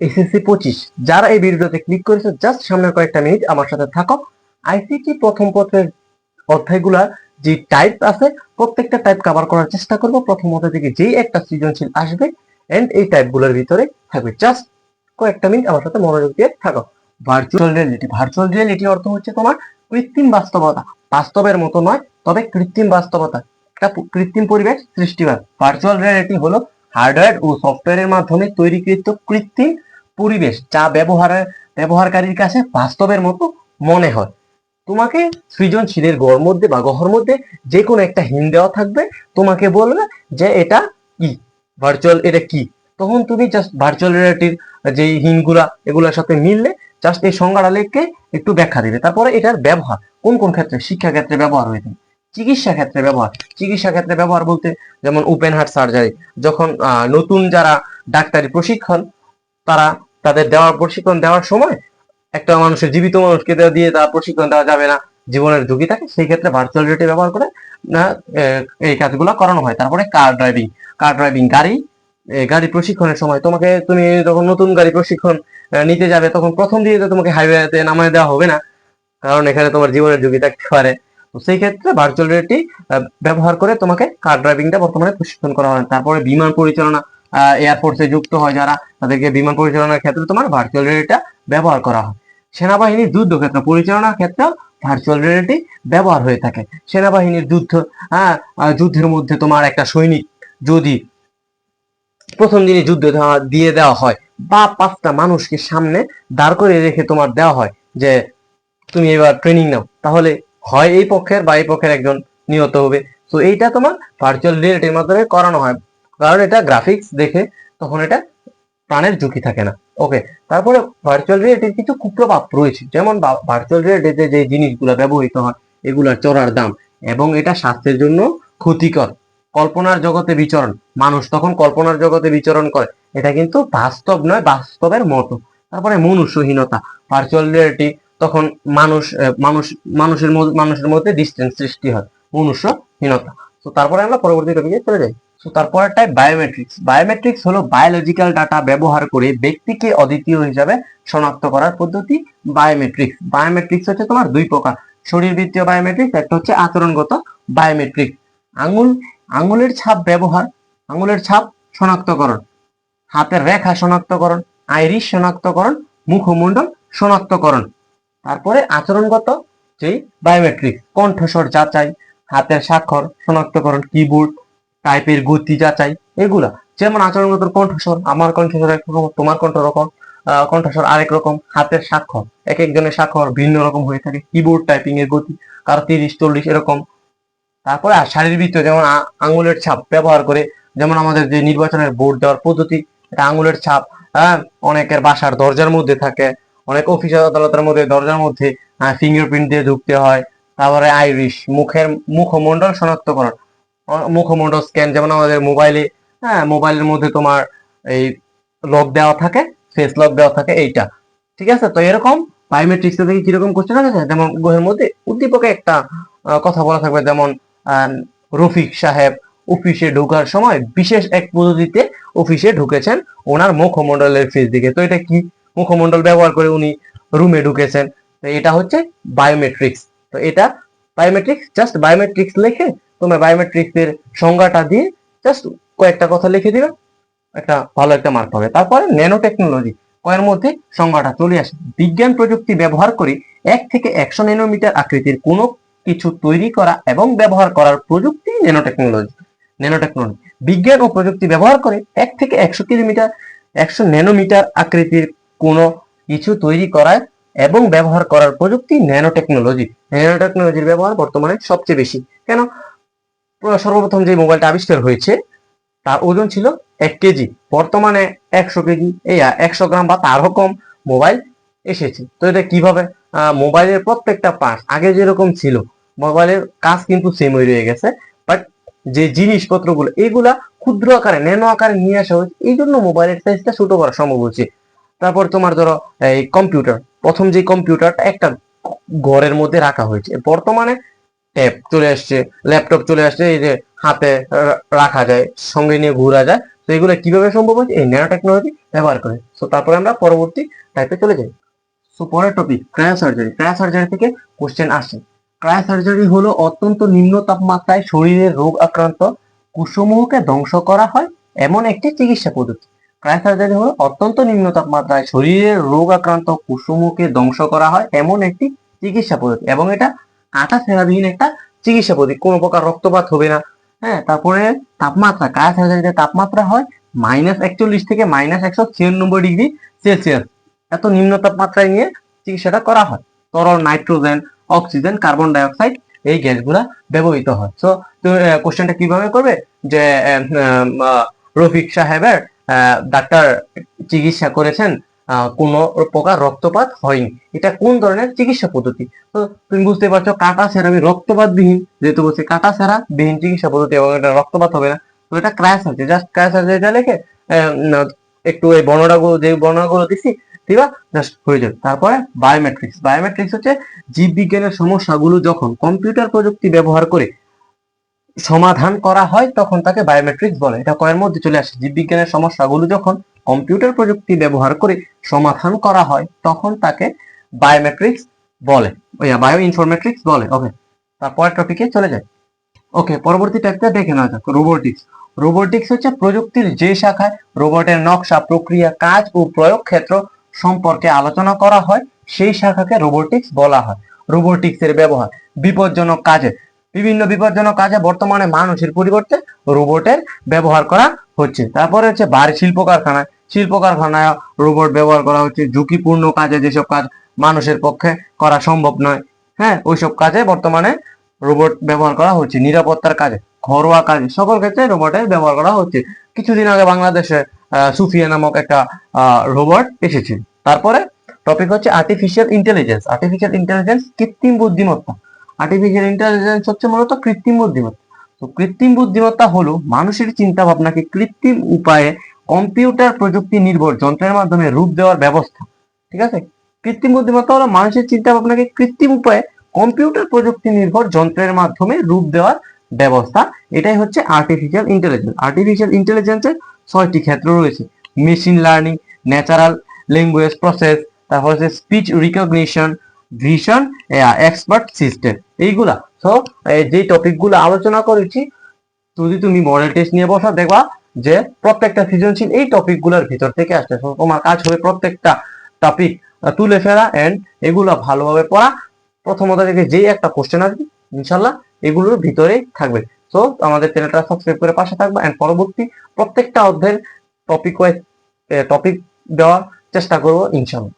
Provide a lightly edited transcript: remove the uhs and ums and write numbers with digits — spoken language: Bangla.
SSC 25 যারা এই ভিডিওতে ক্লিক করেছো, জাস্ট সামনের কয়েকটা মিনিট আমার সাথে থাকো। আইসিটি প্রথম পত্রের অধ্যায়গুলা যে টাইপ আছে প্রত্যেকটা টাইপ কভার করার চেষ্টা করব। প্রথম অধ্যায় থেকে যেই একটা সৃজনশীল আসবে এন্ড এই টাইপগুলোর ভিতরে থাকবে। জাস্ট কয়েকটা মিনিট আমার সাথে মনোযোগ দিয়ে থাকো। ভার্চুয়াল রিয়েলিটি অর্থ হচ্ছে তোমার কৃত্রিম বাস্তবতা, বাস্তবের মতো নয় তবে কৃত্রিম বাস্তবতা, একটা কৃত্রিম পরিবেশ সৃষ্টি হয়। ভার্চুয়াল রিয়েলিটি হলো হার্ডওয়্যার ও সফটওয়্যারের মাধ্যমে তৈরিকৃত কৃত্রিম পরিবেশ যা ব্যবহারকারীর কাছে বাস্তবের মতো মনে হয়। তোমাকে সৃজনশীলের গড় মধ্যে বা গহর মধ্যে যে কোনো একটা হিন্ট দেওয়া থাকবে, তোমাকে বলবে যে এটা কি, এটা কি। তখন তুমি জাস্ট ভার্চুয়াল রিয়েলিটির যে হিন্টগুলা এগুলোর সাথে মিললে জাস্ট এই সংজ্ঞাটা লিখে একটু ব্যাখ্যা দিবে। তারপরে এটার ব্যবহার কোন কোন ক্ষেত্রে, শিক্ষা ক্ষেত্রে ব্যবহার হয়ে থাকে, চিকিৎসা ক্ষেত্রে ব্যবহার বলতে যেমন ওপেন হার্ট সার্জারি, যখন নতুন যারা ডাক্তারি প্রশিক্ষণ তারা তাদের প্রশিক্ষণ দেওয়ার সময় একটা মানুষের জীবিত মানুষকে দিয়ে তার প্রশিক্ষণ দেওয়া যাবে না, জীবনের ঝুঁকি থাকে, সেই ক্ষেত্রে ভার্চুয়াল রিয়েলিটি ব্যবহার করে এই কাজগুলো করানো হয়। তারপরে কার ড্রাইভিং গাড়ি প্রশিক্ষণের সময় তুমি যখন নতুন গাড়ি প্রশিক্ষণ নিতে যাবে তখন প্রথম দিয়ে তোমাকে হাইওয়েতে নামায় দেওয়া হবে না, কারণ এখানে তোমার জীবনের ঝুঁকি থাকতে পারে। তো সেই ক্ষেত্রে ভার্চুয়াল রিয়েলিটি ব্যবহার করে তোমাকে কার ড্রাইভিংটা বর্তমানে প্রশিক্ষণ করা হয়। তারপরে বিমান পরিচালনা, এয়ারফোর্সে যুক্ত হয় যারা, তাদেরকে বিমান পরিচালনার ক্ষেত্রে তোমার ভার্চুয়াল রিয়েলিটিটা ব্যবহার করা হয়। সেনাবাহিনীর যুদ্ধক্ষেত্র পরিচালনার ক্ষেত্রেও ভার্চুয়াল রিয়েলিটি ব্যবহার হয়ে থাকে। সেনাবাহিনীর যুদ্ধের মধ্যে তোমার একটা সৈনিক যদি প্রথম দিনে যুদ্ধ দিয়ে দেওয়া হয় বা 5টা মানুষকে সামনে দাঁড় করে রেখে তোমার দেওয়া হয় যে তুমি এবার ট্রেনিং নাও, তাহলে হয় এই পক্ষের বা এই পক্ষের একজন নিহত হবে। তো এইটা তোমার ভার্চুয়াল রিয়েলিটির মাধ্যমে করানো হয়, কারণ এটা গ্রাফিক্স দেখে তখন এটা প্রাণের ঝুঁকি থাকে না। ওকে, তারপরে ভার্চুয়াল রিয়েলিটির কিছু কুপ্রভাব রয়েছে, যেমন ভার্চুয়াল রিয়েলিটিতে যে জিনিসগুলো ব্যবহৃত হয় এগুলোর চড়ার দাম এবং এটা স্বাস্থ্যের জন্য ক্ষতিকর। কল্পনার জগতে বিচরণ, মানুষ তখন কল্পনার জগতে বিচরণ করে, এটা কিন্তু বাস্তব নয়, বাস্তবের মতো। তারপরে মনুষ্যহীনতা, ভার্চুয়াল রিয়েলিটি তখন মানুষের মধ্যে ডিস্টেন্স সৃষ্টি হয়, মনুষ্যহীনতা। তো তারপরে আমরা পরবর্তী টপিকে চলে যাই। তো তারপরেরটাই বায়োমেট্রিক্স হলো বায়োলজিক্যাল ডাটা ব্যবহার করে ব্যক্তিকে অদ্বিতীয় হিসাবে শনাক্ত করার পদ্ধতি বায়োমেট্রিক্স হচ্ছে তোমার দুই প্রকার, শরীরবৃত্তীয় বায়োমেট্রিক্স, একটা হচ্ছে আচরণগত বায়োমেট্রিক। আঙুলের ছাপ শনাক্তকরণ, হাতের রেখা শনাক্তকরণ, আইরিশ শনাক্তকরণ, মুখমণ্ডল শনাক্তকরণ। তারপরে আচরণগত যে বায়োমেট্রিক্স, কণ্ঠস্বর যাচাই, হাতের স্বাক্ষর শনাক্তকরণ, কিবোর্ড টাইপের গতি যাচাই, এগুলা। যেমন আচরণগত কণ্ঠস্বর, আমার কণ্ঠস্বর একরকম, তোমার কণ্ঠস্বর আরেক রকম, হাতের স্বাক্ষর এক একজনের স্বাক্ষর ভিন্ন রকম হয়ে থাকে, কিবোর্ড টাইপিং এর গতি কারো 30-40 এরকম। তারপরে শারীরবৃত্তীয়, যেমন আঙুলের ছাপ ব্যবহার করে, যেমন আমাদের যে নির্বাচনের ভোট দেওয়ার পদ্ধতি, এটা আঙুলের ছাপ। অনেকের বাসার দরজার মধ্যে থাকে, অনেক অফিস আদালতের মধ্যে দরজার মধ্যে ফিঙ্গারপ্রিন্ট দিয়ে ঢুকতে হয়। তারপরে আইরিশ, মুখমণ্ডল শনাক্তকরণ, মুখমণ্ডল স্ক্যান, যেমন আমাদের মোবাইলের মধ্যে তোমার এই লক দেওয়া থাকে, ফেস লক দেওয়া থাকে, এইটা। ঠিক আছে, তো এরকম বায়োমেট্রিক্স থেকে কিরকম কোশ্চেন আছে, যেমন বইয়ের মধ্যে উদ্দীপকে একটা কথা বলা থাকবে, যেমন রফিক সাহেব অফিসে ঢোকার সময় বিশেষ এক পদ্ধতিতে অফিসে ঢুকেছেন ওনার মুখমণ্ডলের ফেস দিকে। তো এটা কি, মুখমণ্ডল ব্যবহার করে উনি রুমে ঢুকেছেন, তো এটা হচ্ছে বায়োমেট্রিক্স। তো এটা জাস্ট বায়োমেট্রিক্স লিখে তোমরা বায়োমেট্রিক্স এর সংজ্ঞাটা দিয়ে জাস্ট কয়েকটা কথা লিখে দিবে, ভালো একটা মার্ক পাবে। তারপরে ন্যানো টেকনোলজি, কয়ের মধ্যে সংজ্ঞাটা চলে আসে, বিজ্ঞান প্রযুক্তি ব্যবহার করে 1 থেকে 100 ন্যানোমিটার আকৃতির কোনো কিছু তৈরি করা এবং ব্যবহার করার প্রযুক্তি ন্যানো টেকনোলজি। বিজ্ঞান ও প্রযুক্তি ব্যবহার করে 1 থেকে 100 ন্যানোমিটার আকৃতির কোনো কিছু তৈরি করা এবং ব্যবহার করার প্রযুক্তি ন্যানো টেকনোলজির ব্যবহার বর্তমানে সবচেয়ে বেশি। কেন? সর্বপ্রথম যে মোবাইলটা আবিষ্কার হয়েছে তার ওজন ছিল 1 কেজি, বর্তমানে 100 কেজি, 100 গ্রাম বা তারও কম মোবাইল এসেছে। তো এটা কিভাবে, মোবাইলের প্রত্যেকটা পার্ট আগে যেরকম ছিল মোবাইলের কাজ কিন্তু সেম রয়ে গেছে, বাট যে জিনিসপত্রগুলো এগুলা ক্ষুদ্র আকারে ন্যানো আকারে নিয়ে আসা হয়েছে, এই জন্য মোবাইলের সাইজটা ছোট করা সম্ভব হচ্ছে। তারপর তোমার ধরো এই কম্পিউটার, প্রথম যে কম্পিউটারটা একটা ঘরের মধ্যে রাখা হয়েছে, বর্তমানে ট্যাব চলে আসছে, ল্যাপটপ চলে আসছে, এই যে হাতে রাখা যায়, সঙ্গে নিয়ে ঘোরা যায়, তো এগুলো কিভাবে সম্ভব হচ্ছে? এই ন্যানো টেকনোলজি ব্যবহার করে। তো তারপরে আমরা পরবর্তী টাইপে চলে যাই। সো পরের টপিক ক্রায়োসার্জারি। ক্রায়োসার্জারি থেকে কোশ্চেন আসে। ক্রায়োসার্জারি হলো অত্যন্ত নিম্ন তাপমাত্রায় শরীরের রোগ আক্রান্ত কোষসমূহকে ধ্বংস করা হয় এমন একটি চিকিৎসা পদ্ধতি। ক্রায়োসার্জারি হলো অত্যন্ত নিম্ন তাপমাত্রায় শরীরের রোগ আক্রান্ত কোষসমূহকে ধ্বংস করা হয় এমন একটি চিকিৎসা পদ্ধতি, এবং এটা কাটা ছেঁড়াবিহীন একটা চিকিৎসা পদ্ধতি, কোনো প্রকার রক্তপাত হবে না। হ্যাঁ, তারপরে তাপমাত্রা, ক্রায়োসার্জারিতে তাপমাত্রা হয় -41 থেকে -196 ডিগ্রি সেলসিয়াস। এত নিম্ন তাপমাত্রায় নিয়ে চিকিৎসাটা করা হয়। তরল nitrogen, oxygen, carbon die oxide এই গ্যাসগুলা ব্যবহৃত হয়। সো কোশ্চেনটা কিভাবে করবে যে রফিক সাহেবের ডাক্তার চিকিৎসা করেছেন, কোন প্রকার রক্তপাত হয়নি, এটা কোন ধরনের চিকিৎসা পদ্ধতি? তো তুমি বুঝতে পারছো কাটা সেরাবি রক্তপাত বিহীন, যেহেতু বলছে কাটা সেরা বিহীন চিকিৎসা পদ্ধতি এবং এটা রক্তপাত হবে না, তো এটা ক্রায়োসার্জারি। জাস্ট ক্রায়োসার্জারিটা লিখে একটু এই বর্ণনাগুলো, যে বর্ণনাগুলো দিচ্ছি দিবা, জাস্ট হয়ে যাবে। তারপরে বায়োমেট্রিক্স। বায়োমেট্রিক্স হচ্ছে জীববিজ্ঞানের সমস্যাগুলো যখন কম্পিউটার প্রযুক্তি ব্যবহার করে সমাধান করা হয় তখন তাকে বায়োমেট্রিক্স বলে। এটা কয়ের মধ্যে চলে আসে, জীববিজ্ঞানের সমস্যাগুলো যখন কম্পিউটার প্রযুক্তি ব্যবহার করে সমাধান করা হয় তখন তাকে বায়োমেট্রিক্স বলে, বায়ো ইনফরমেট্রিক্স বলে। ওকে, তারপরের টপিকে চলে যায়। ওকে, পরবর্তী টাইপটা দেখে নেওয়া যাক, রোবোটিক্স। রোবোটিক্স হচ্ছে প্রযুক্তির যে শাখায় রোবটের নকশা, প্রক্রিয়া, কাজ ও প্রয়োগ ক্ষেত্র সম্পর্কে আলোচনা করা হয় সেই শাখাকে রোবোটিক্স বলা হয়। রোবোটিক্সের ব্যবহার বিপজ্জনক কাজে, বিভিন্ন বিপজ্জনক কাজে বর্তমানে মানুষের পরিবর্তে রোবটের ব্যবহার করা হচ্ছে। তারপরে হচ্ছে ভারী শিল্প কারখানায়, শিল্প কারখানায় রোবট ব্যবহার করা হচ্ছে। ঝুঁকিপূর্ণ কাজে, যেসব কাজ মানুষের পক্ষে করা সম্ভব নয়, হ্যাঁ, ওইসব কাজে বর্তমানে রোবট ব্যবহার করা হচ্ছে। নিরাপত্তার কাজে, ঘরোয়া কাজে, সকল ক্ষেত্রে রোবটের ব্যবহার করা হচ্ছে। কিছুদিন আগে বাংলাদেশে সুফিয়া নামক একটা রোবট এসেছে। তারপরে টপিক হচ্ছে আর্টিফিশিয়াল ইন্টেলিজেন্স। আর্টিফিশিয়াল ইন্টেলিজেন্স কৃত্রিম বুদ্ধিমত্তা। আর্টিফিশিয়াল ইন্টেলিজেন্স হচ্ছে মূলত কৃত্রিম বুদ্ধিমত্তা। তো কৃত্রিম বুদ্ধিমত্তা হলো মানুষের চিন্তা ভাবনাকে কৃত্রিম উপায়ে কম্পিউটার প্রযুক্তি নির্ভর যন্ত্রের মাধ্যমে রূপ দেওয়ার ব্যবস্থা। ঠিক আছে, কৃত্রিম বুদ্ধিমত্তা হলো মানুষের চিন্তা ভাবনাকে কৃত্রিম উপায়ে কম্পিউটার প্রযুক্তি নির্ভর যন্ত্রের মাধ্যমে রূপ দেওয়ার ব্যবস্থা। এটাই হচ্ছে আর্টিফিশিয়াল ইন্টেলিজেন্স। আর্টিফিশিয়াল ইন্টেলিজেন্সের 6টি ক্ষেত্র রয়েছে: machine learning, natural language process, তারপর হচ্ছে speech recognition, vision, expert system, এইগুলা। তো যে টপিকগুলো আলোচনা করেছি, যদি তুমি মডেল টেস্ট নিয়ে বসা, দেখবা যে প্রত্যেকটা সৃজনশীল এই টপিকগুলোর ভিতর থেকে আসছে। তোমার কাজ হবে প্রত্যেকটা টপিক তুলে ফেলা এন্ড এগুলো ভালোভাবে পড়া। প্রথমত থেকে যেই একটা কোশ্চেন আসবে ইনশাল্লাহ এগুলোর ভিতরেই থাকবে। তো আমাদের চ্যানেলটা সাবস্ক্রাইব করে পাশে থাকবা এন্ড পরবর্তী প্রত্যেকটা অধ্যায়ের টপিক ওয়াইজ টপিক দেওয়ার চেষ্টা করবো ইনশাল্লাহ।